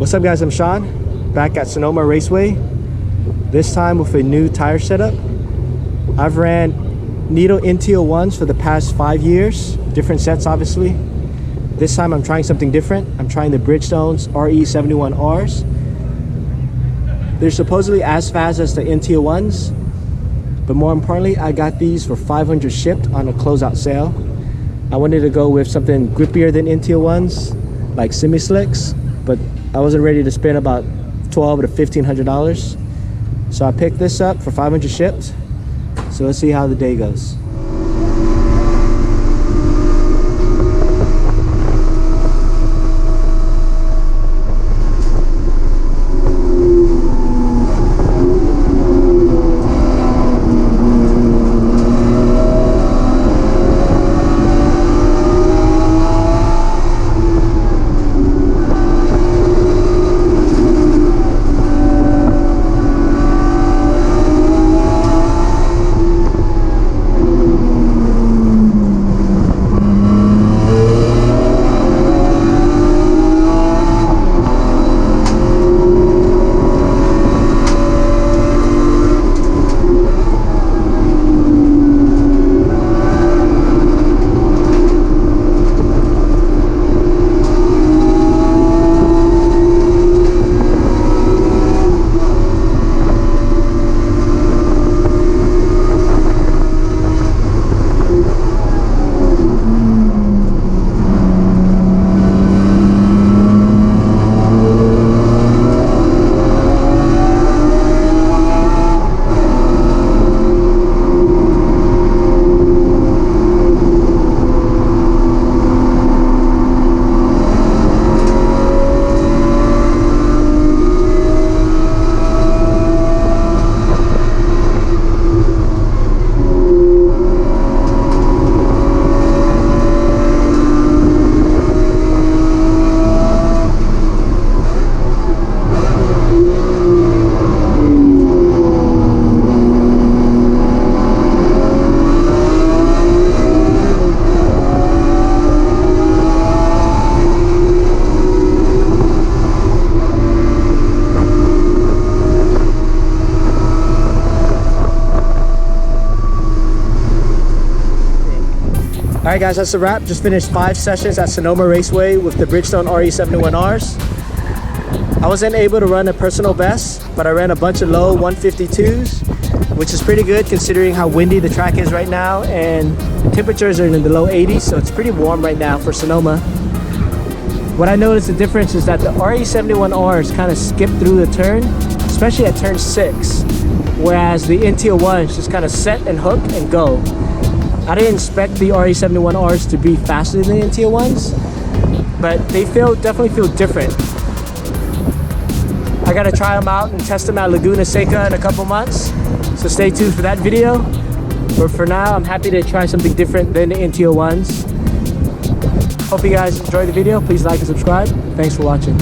What's up guys, I'm Sean, back at Sonoma Raceway, this time with a new tire setup. I've ran Nitto NT01s for the past 5 years, different sets obviously. This time I'm trying something different. I'm trying the Bridgestone RE-71Rs. They're supposedly as fast as the NT01s, but more importantly, I got these for 500 shipped on a closeout sale. I wanted to go with something grippier than NT01s, like semi-slicks, but I wasn't ready to spend about $1,200 to $1,500. So I picked this up for 500 shipped. So let's see how the day goes. Alright guys, that's a wrap. Just finished 5 sessions at Sonoma Raceway with the Bridgestone RE-71Rs. I wasn't able to run a personal best, but I ran a bunch of low 152s, which is pretty good considering how windy the track is right now, and temperatures are in the low 80s, so it's pretty warm right now for Sonoma. What I noticed the difference is that the RE-71Rs kind of skip through the turn, especially at turn 6, whereas the NT01s just kind of set and hook and go. I didn't expect the RE-71Rs to be faster than the NT01s, but they definitely feel different. I gotta try them out and test them at Laguna, Seca in a couple months, so stay tuned for that video. But for now, I'm happy to try something different than the NT01s. Hope you guys enjoyed the video. Please like and subscribe. Thanks for watching.